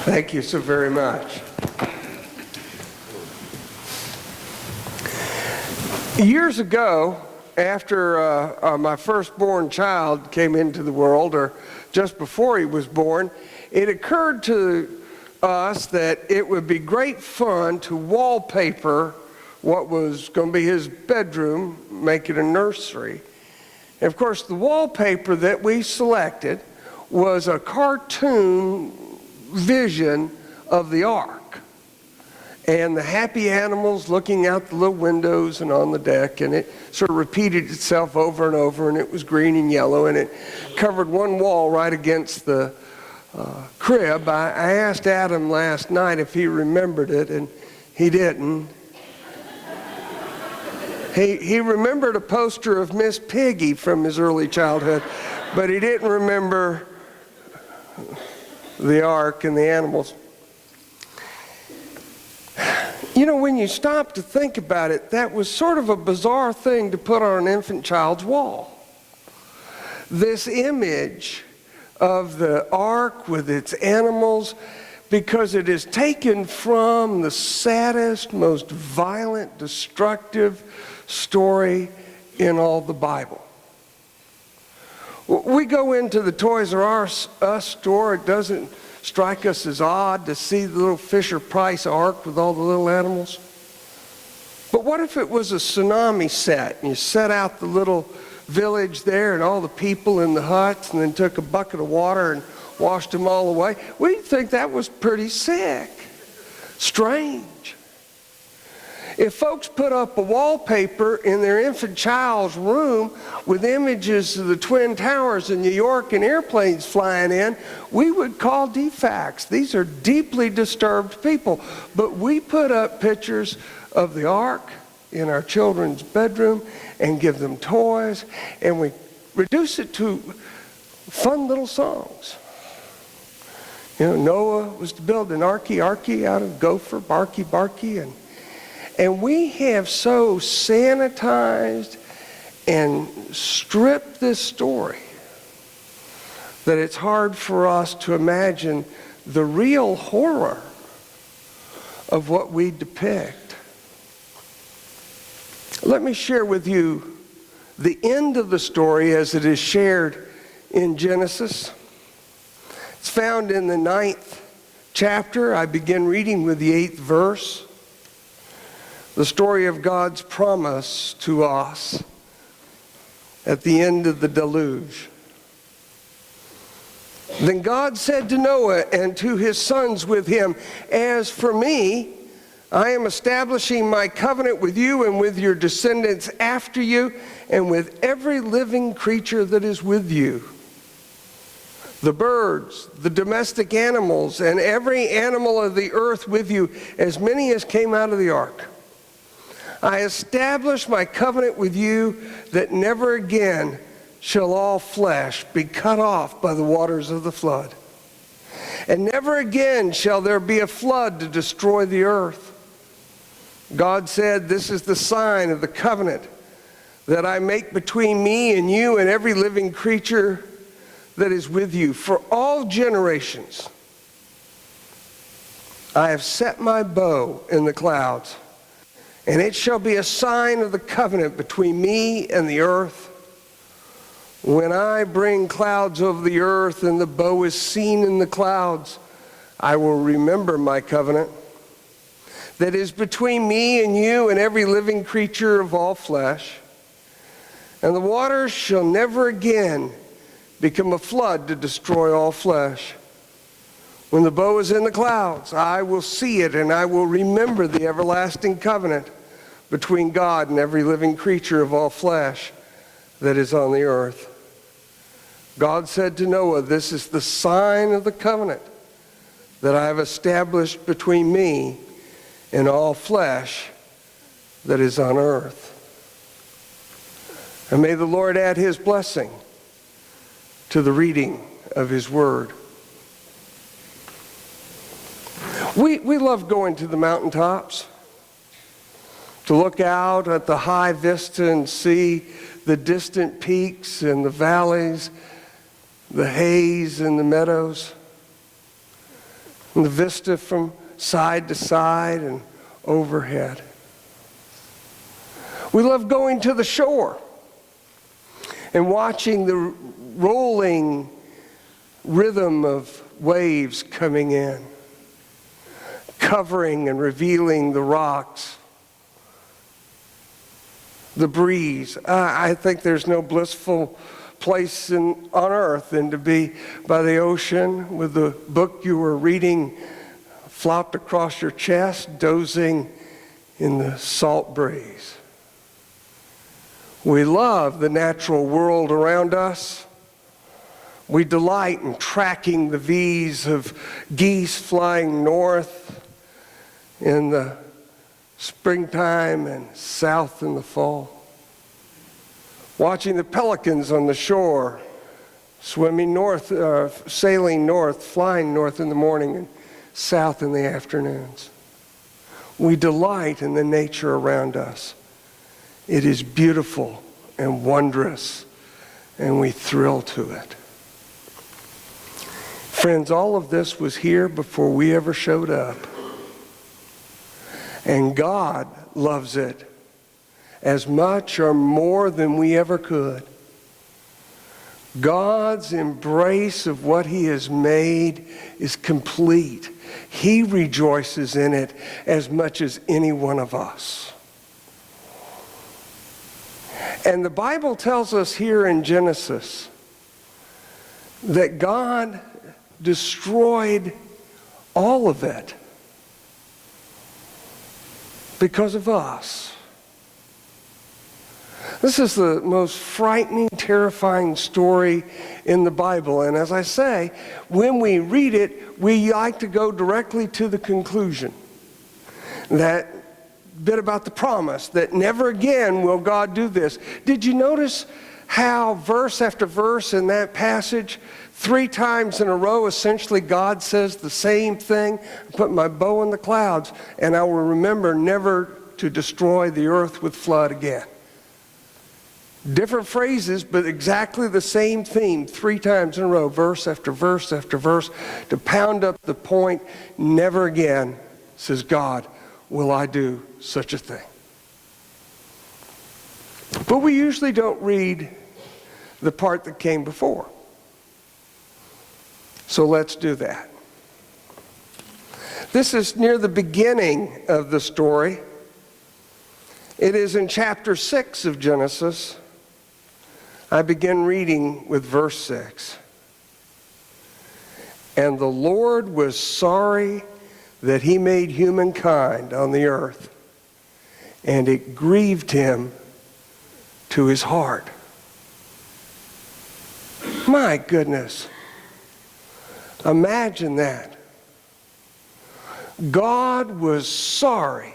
Thank you so very much. Years ago, after my firstborn child came into the world, or just before he was born, it occurred to us that it would be great fun to wallpaper what was going to be his bedroom, make it a nursery. And of course, the wallpaper that we selected was a cartoon vision of the ark and the happy animals looking out the little windows and on the deck, and it sort of repeated itself over and over, and it was green and yellow, and it covered one wall right against the crib. I asked Adam last night if he remembered it, and he didn't. He remembered a poster of Miss Piggy from his early childhood, but he didn't remember the ark and the animals. You know, when you stop to think about it, that was sort of a bizarre thing to put on an infant child's wall. This image of the ark with its animals, because it is taken from the saddest, most violent, destructive story in all the Bible. We go into the Toys R Us store. It doesn't strike us as odd to see the little Fisher-Price ark with all the little animals. But what if it was a tsunami set, and you set out the little village there and all the people in the huts, and then took a bucket of water and washed them all away? We'd think that was pretty sick, strange. If folks put up a wallpaper in their infant child's room with images of the Twin Towers in New York and airplanes flying in, we would call defects. These are deeply disturbed people. But we put up pictures of the ark in our children's bedroom and give them toys, and we reduce it to fun little songs. You know, Noah was to build an arky out of gopher, barky, and we have so sanitized and stripped this story that it's hard for us to imagine the real horror of what we depict. Let me share with you the end of the story as it is shared in Genesis. It's found in the 9th chapter. I begin reading with the 8th verse. The story of God's promise to us at the end of the deluge. Then God said to Noah and to his sons with him, "As for me, I am establishing my covenant with you and with your descendants after you, and with every living creature that is with you. The birds, the domestic animals, and every animal of the earth with you, as many as came out of the ark. I establish my covenant with you that never again shall all flesh be cut off by the waters of the flood. And never again shall there be a flood to destroy the earth. God said, this is the sign of the covenant that I make between me and you and every living creature that is with you for all generations. I have set my bow in the clouds, and it shall be a sign of the covenant between me and the earth. When I bring clouds over the earth and the bow is seen in the clouds, I will remember my covenant that is between me and you and every living creature of all flesh. And the waters shall never again become a flood to destroy all flesh. When the bow is in the clouds, I will see it, and I will remember the everlasting covenant between God and every living creature of all flesh that is on the earth. God said to Noah, this is the sign of the covenant that I have established between me and all flesh that is on earth. And may the Lord add his blessing to the reading of his word. We love going to the mountaintops to look out at the high vista and see the distant peaks and the valleys, the haze and the meadows. And the vista from side to side and overhead. We love going to the shore and watching the rolling rhythm of waves coming in, covering and revealing the rocks, the breeze. I think there's no blissful place on earth than to be by the ocean with the book you were reading flopped across your chest, dozing in the salt breeze. We love the natural world around us. We delight in tracking the V's of geese flying north in the springtime and south in the fall. Watching the pelicans on the shore, swimming north, sailing north, flying north in the morning and south in the afternoons. We delight in the nature around us. It is beautiful and wondrous, and we thrill to it. Friends, all of this was here before we ever showed up. And God loves it as much or more than we ever could. God's embrace of what He has made is complete. He rejoices in it as much as any one of us. And the Bible tells us here in Genesis that God destroyed all of it because of us. This is the most frightening, terrifying story in the Bible. And as I say, when we read it, we like to go directly to the conclusion. That bit about the promise, that never again will God do this. Did you notice how verse after verse in that passage, 3 times in a row, essentially God says the same thing? Put my bow in the clouds, and I will remember never to destroy the earth with flood again. Different phrases, but exactly the same theme 3 times in a row, verse after verse after verse, to pound up the point, never again, says God, will I do such a thing. But we usually don't read the part that came before. So let's do that. This is near the beginning of the story. It is in chapter 6 of Genesis. I begin reading with verse 6. And the Lord was sorry that He made humankind on the earth, and it grieved Him to His heart. My goodness. Imagine that. God was sorry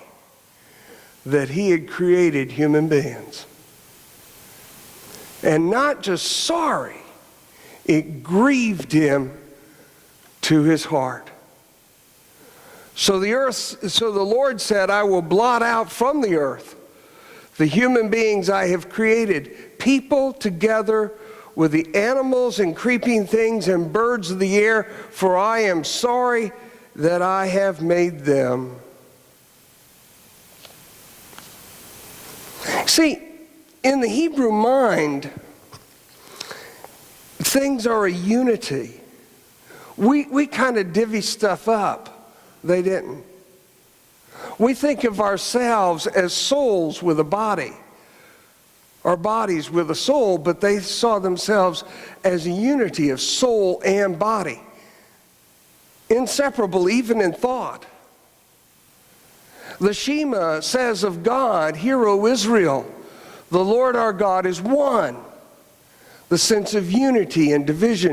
that He had created human beings. And not just sorry, it grieved Him to His heart. So the Lord said, I will blot out from the earth the human beings I have created, people together with the animals and creeping things and birds of the air, for I am sorry that I have made them. See, in the Hebrew mind, things are a unity. We kind of divvy stuff up. They didn't. We think of ourselves as souls with a body, or bodies with a soul, but they saw themselves as a unity of soul and body, inseparable even in thought. The Shema says of God, Hear, O Israel, the Lord our God is one. The sense of unity and division